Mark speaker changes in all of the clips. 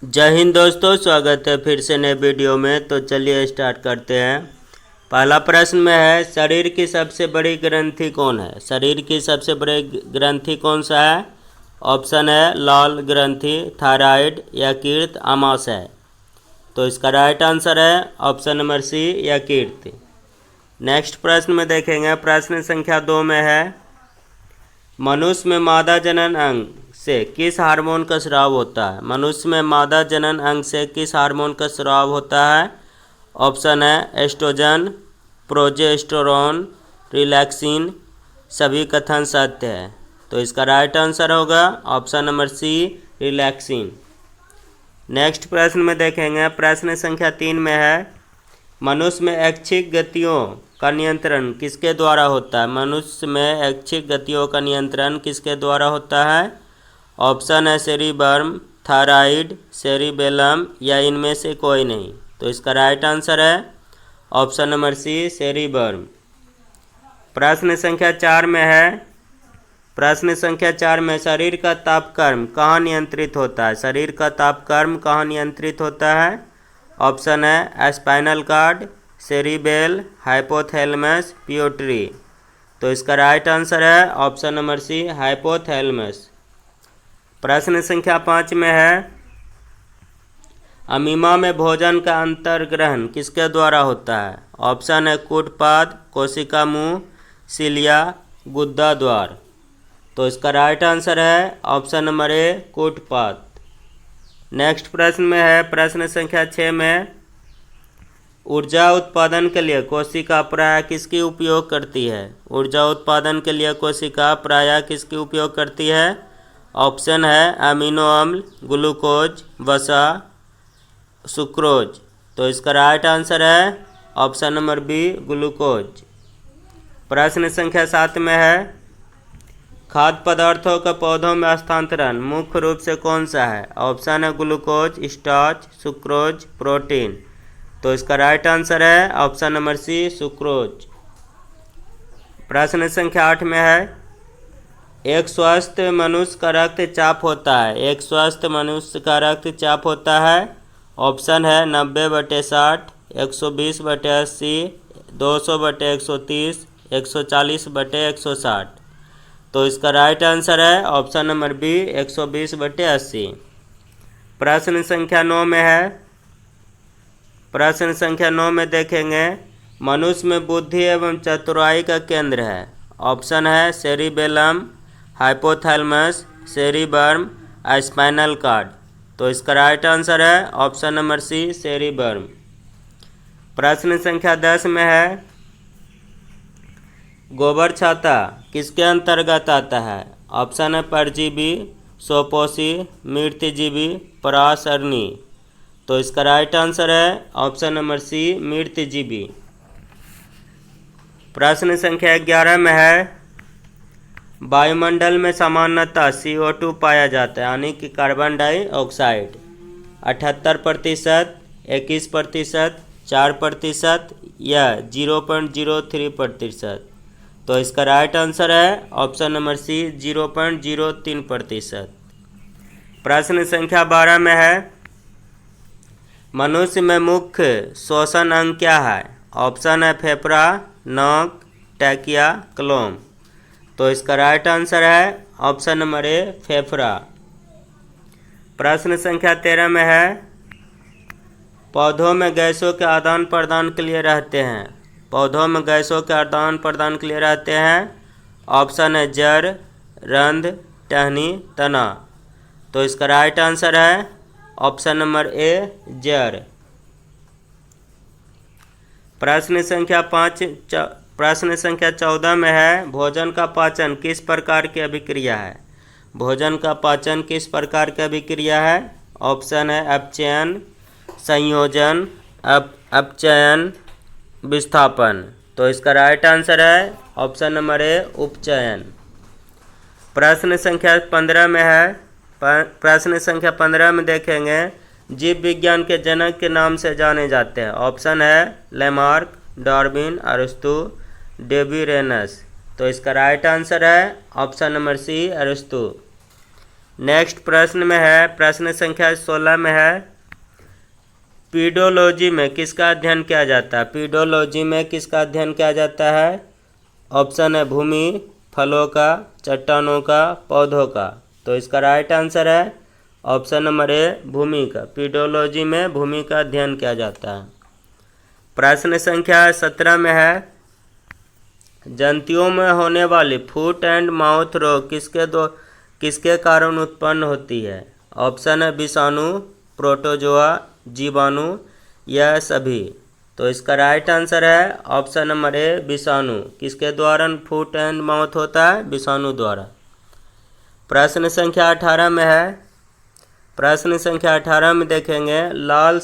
Speaker 1: जय हिंद दोस्तों, स्वागत है फिर से नए वीडियो में। तो चलिए स्टार्ट करते हैं। पहला प्रश्न में है, शरीर की सबसे बड़ी ग्रंथि कौन है? शरीर की सबसे बड़ी ग्रंथि कौन सा है? ऑप्शन है लाल ग्रंथि, थायराइड, यकृत, आमाशय। तो इसका राइट आंसर है ऑप्शन नंबर सी, यकृत। नेक्स्ट प्रश्न में देखेंगे, प्रश्न संख्या 2 में है, मनुष्य में मादा जनन अंग से किस हार्मोन का स्राव होता है? मनुष्य में मादा जनन अंग से किस हार्मोन का स्राव होता है? ऑप्शन है एस्ट्रोजन, प्रोजेस्टेरोन, रिलैक्सिन। सभी कथन सत्य है। तो इसका राइट आंसर होगा option number C, relaxin. Next प्रश्न में देखेंगे, प्रश्न संख्या 3 में है, मनुष्य में ऐच्छिक गतियों का नियंत्रण किसके द्वारा होता है? मनुष्य में ऐच्छिक गतियों का नियंत्रण किसके द्वारा होता है? ऑप्शन है सेरिबर्म, थायराइड, सेरिबेलम या इनमें से कोई नहीं। तो इसका राइट आंसर है ऑप्शन नंबर सी, सेरिबर्म। प्रश्न संख्या 4 में है, प्रश्न संख्या 4 में शरीर का तापक्रम कहाँ नियंत्रित होता है? शरीर का तापक्रम कहाँ नियंत्रित होता है? ऑप्शन है स्पाइनल कॉर्ड, सेरिबेल, हाइपोथैलेमस, पिट्यूटरी। तो इसका राइट आंसर है ऑप्शन नंबर सी, हाइपोथैलेमस। प्रश्न संख्या 5 में है, अमीमा में भोजन का अंतर्ग्रहण किसके द्वारा होता है? ऑप्शन है कूटपाद, कोशिका मुंह, सिलिया, गुद्दा द्वार। तो इसका राइट आंसर है ऑप्शन नंबर ए, कूटपाद। नेक्स्ट प्रश्न में है, प्रश्न संख्या 6 में, ऊर्जा उत्पादन के लिए कोशिका प्रायः किसकी उपयोग करती है? ऊर्जा उत्पादन के लिए कोशिका प्रायः किसकी उपयोग करती है? ऑप्शन है अमीनो अम्ल, ग्लूकोज, वसा, सुक्रोज। तो इसका राइट आंसर है ऑप्शन नंबर बी, ग्लूकोज। प्रश्न संख्या 7 में है, खाद्य पदार्थों का पौधों में हस्तांतरण मुख्य रूप से कौन सा है? ऑप्शन है ग्लूकोज, स्टार्च, सुक्रोज, प्रोटीन। तो इसका राइट आंसर है ऑप्शन नंबर सी, सुक्रोज। प्रश्न संख्या 8 में है, एक स्वस्थ मनुष्य का रक्तचाप होता है, एक स्वस्थ मनुष्य का रक्तचाप होता है। ऑप्शन है 90/60, 120/80, 200/130, 140/160। तो इसका राइट आंसर है ऑप्शन नंबर बी, 120/80। प्रश्न संख्या 9 में है, प्रश्न संख्या 9 में देखेंगे, मनुष्य में बुद्धि एवं चतुराई का केंद्र है। ऑप्शन है सेरिबेलम, हाइपोथैलेमस, सेरिबर्म, स्पाइनल कॉर्ड। तो इसका राइट आंसर है ऑप्शन नंबर सी, सेरिबर्म। प्रश्न संख्या 10 में है, गोबर छाता किसके अंतर्गत आता है? ऑप्शन है परजीवी, सोपोषी, मृतजीवी, परासरणी। तो इसका राइट आंसर है ऑप्शन नंबर सी, मृतजीवी। प्रश्न संख्या 11 में है, वायुमंडल में सामान्यतः CO2 पाया जाता है, यानी कि कार्बन डाइऑक्साइड 78%, 21%, 4% या 0.03%। तो इसका राइट आंसर है ऑप्शन नंबर सी, 0.03%। प्रश्न संख्या 12 में है, मनुष्य में मुख्य श्वसन अंग क्या है? ऑप्शन है फेफड़ा, नाक, टैकिया, क्लोम। तो इसका राइट आंसर है ऑप्शन नंबर ए, फेफड़ा। प्रश्न संख्या 13 में है, पौधों में गैसों के आदान प्रदान के लिए रहते हैं, पौधों में गैसों के आदान प्रदान के लिए रहते हैं। ऑप्शन है जड़, रंध्र, टहनी, तना। तो इसका राइट आंसर है ऑप्शन नंबर ए, जड़। प्रश्न संख्या 14 में है, भोजन का पाचन किस प्रकार की अभिक्रिया है? भोजन का पाचन किस प्रकार की अभिक्रिया है? ऑप्शन है अपचयन, संयोजन, अपचयन, विस्थापन। तो इसका राइट आंसर है ऑप्शन नंबर ए, उपचयन। प्रश्न संख्या 15 में है, प्रश्न संख्या 15 में देखेंगे, जीव विज्ञान के जनक के नाम से जाने जाते हैं। ऑप्शन है लेमार्क, डार्विन, अरिस्टो, डेबिरेनस। तो इसका राइट आंसर है ऑप्शन नंबर सी, अरिस्टो। नेक्स्ट प्रश्न में है, प्रश्न संख्या 16 में है, पीडोलॉजी में किसका अध्ययन किया जाता है? पीडोलॉजी में किसका अध्ययन किया जाता है? ऑप्शन है भूमि, फलों का, चट्टानों का, पौधों का। तो इसका राइट आंसर है ऑप्शन नंबर ए, भूमि का। पीडोलॉजी में भूमि का अध्ययन किया जाता है। प्रश्न संख्या 17 में है, जंतुओं में होने वाली फुट एंड माउथ रोग किसके कारण उत्पन्न होती है? ऑप्शन है विषाणु, प्रोटोजोआ, जीवाणु या सभी। तो इसका राइट आंसर है ऑप्शन नंबर ए, विषाणु। किसके द्वारा फुट एंड माउथ होता है? विषाणु द्वारा। प्रश्न संख्या 18 में है, प्रश्न संख्या 18 में देखेंगे, लाल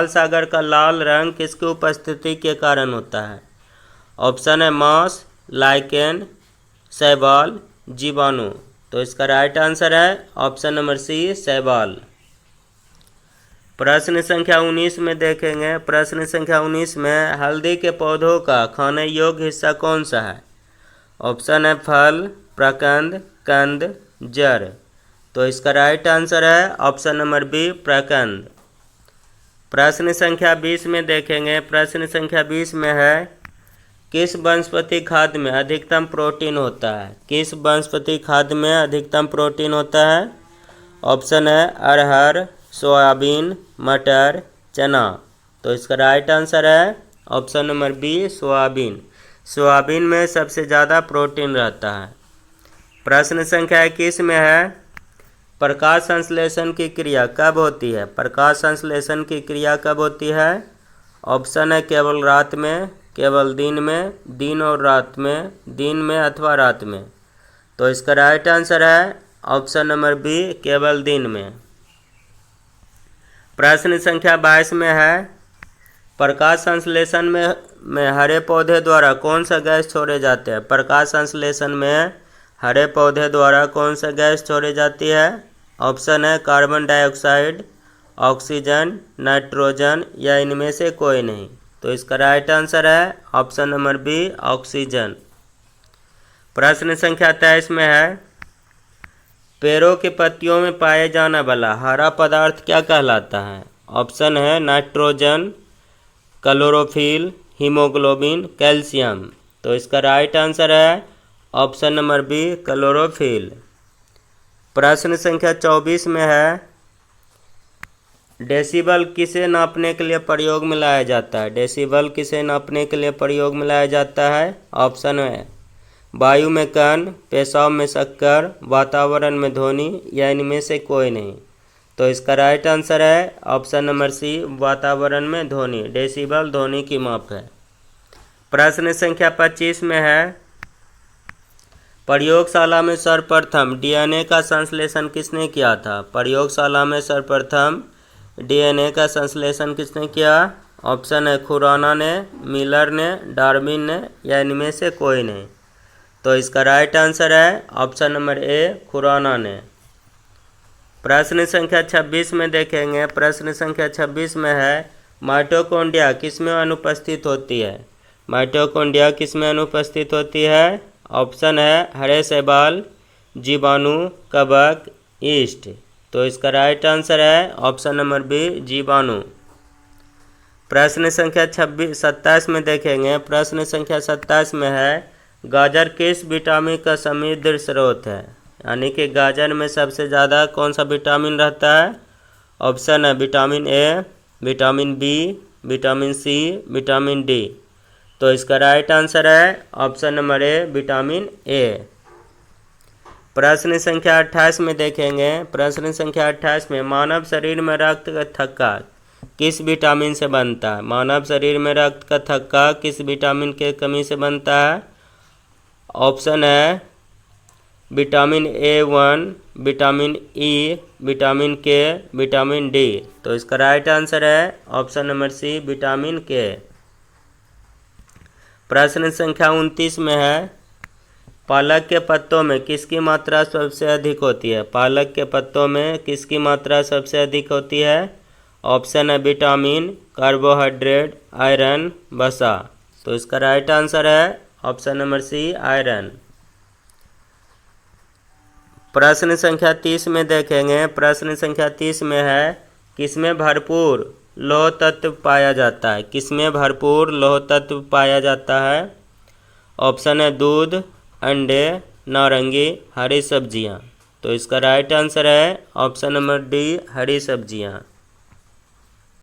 Speaker 1: सागर का लाल रंग किसकी उपस्थिति के कारण होता है? ऑप्शन है मांस, लाइकेन, शैवाल, जीवाणु। तो इसका राइट आंसर है ऑप्शन नंबर सी, शैवाल। प्रश्न संख्या 19 में देखेंगे, प्रश्न संख्या 19 में, हल्दी के पौधों का खाने योग्य हिस्सा कौन सा है? ऑप्शन है फल, प्रकंद, कंद, जड़। तो इसका राइट आंसर है ऑप्शन नंबर बी, प्रकंद। प्रश्न संख्या 20 में देखेंगे, प्रश्न संख्या 20 में है, किस वनस्पति खाद्य में अधिकतम प्रोटीन होता है? किस वनस्पति खाद्य में अधिकतम प्रोटीन होता है? ऑप्शन है अरहर, सोयाबीन, मटर, चना। तो इसका राइट आंसर है option number B, soybean. Soybean में सबसे ज़्यादा प्रोटीन रहता है। प्रश्न संख्या 21 में है, प्रकाश संश्लेषण की क्रिया कब होती है? प्रकाश संश्लेषण की क्रिया कब होती है? ऑप्शन है केवल रात में, केवल दिन में, दिन और रात में, दिन में अथवा रात में। तो इसका राइट आंसर है ऑप्शन नंबर बी, केवल दिन में। प्रश्न संख्या 22 में है, प्रकाश संश्लेषण में हरे पौधे द्वारा कौन सा गैस छोड़े जाते हैं? प्रकाश संश्लेषण में हरे पौधे द्वारा कौन सा गैस छोड़ी जाती है? ऑप्शन है कार्बन डाइऑक्साइड, ऑक्सीजन, नाइट्रोजन या इनमें से कोई नहीं। तो इसका राइट आंसर है ऑप्शन नंबर बी, ऑक्सीजन। प्रश्न संख्या 23 में है, पेड़ों की पत्तियों में पाए जाने वाला हरा पदार्थ क्या कहलाता है? ऑप्शन है नाइट्रोजन, क्लोरोफिल, हीमोग्लोबिन, कैल्शियम। तो इसका राइट आंसर है ऑप्शन नंबर बी, क्लोरोफिल। प्रश्न संख्या 24 में है, डेसिबल किसे नापने के लिए प्रयोग में लाया जाता है? डेसिबल किसे नापने के लिए प्रयोग में लाया जाता है? ऑप्शन है वायु में कण, पेशाब में शक्कर, वातावरण में ध्वनि या इनमें से कोई नहीं। तो इसका राइट आंसर है ऑप्शन नंबर सी, वातावरण में ध्वनि। डेसिबल ध्वनि की माप है। प्रश्न संख्या 25 में है, प्रयोगशाला में सर्वप्रथम डीएनए का संश्लेषण किसने किया था? प्रयोगशाला में सर्वप्रथम डीएनए का संश्लेषण किसने किया? ऑप्शन है खुराना ने, मिलर ने, डार्विन ने या इनमें से कोई नहीं। तो इसका राइट आंसर है ऑप्शन नंबर ए, खुराना ने। प्रश्न संख्या 26 में देखेंगे, प्रश्न संख्या 26 में है, माइटोकॉन्ड्रिया किस में अनुपस्थित होती है? माइटोकॉन्ड्रिया किस में अनुपस्थित होती है? ऑप्शन है हरे शैवाल, जीवाणु, कवक, ईस्ट। तो इसका राइट आंसर है ऑप्शन नंबर बी, जीवाणु। प्रश्न संख्या 27 में देखेंगे, प्रश्न संख्या 27 में है, गाजर किस विटामिन का समृद्ध स्रोत है? यानी कि गाजर में सबसे ज़्यादा कौन सा विटामिन रहता है? ऑप्शन है vitamin A, vitamin B, vitamin C, vitamin D. तो इसका राइट आंसर है option number A, vitamin A. प्रश्न संख्या 28 में देखेंगे, प्रश्न संख्या 28 में, मानव शरीर में रक्त का थक्का किस विटामिन से बनता है? मानव शरीर में रक्त का थक्का किस विटामिन के कमी से बनता है? ऑप्शन है vitamin A1, vitamin E, vitamin के, विटामिन डी। तो इसका राइट आंसर है ऑप्शन नंबर सी, विटामिन के। प्रश्न संख्या 29 में है, पालक के पत्तों में किसकी मात्रा सबसे अधिक होती है? पालक के पत्तों में किसकी मात्रा सबसे अधिक होती है? ऑप्शन है विटामिन, कार्बोहाइड्रेट, आयरन, वसा। तो इसका राइट आंसर है ऑप्शन नंबर सी, आयरन। प्रश्न संख्या 30 में देखेंगे। प्रश्न संख्या 30 में है किसमें भरपूर लौह तत्व पाया जाता है? किसमें भरपूर लौह तत्व पाया जाता है? ऑप्शन है दूध, अंडे, नारंगी, हरी सब्जियां। तो इसका राइट आंसर है ऑप्शन नंबर डी, हरी सब्जियां।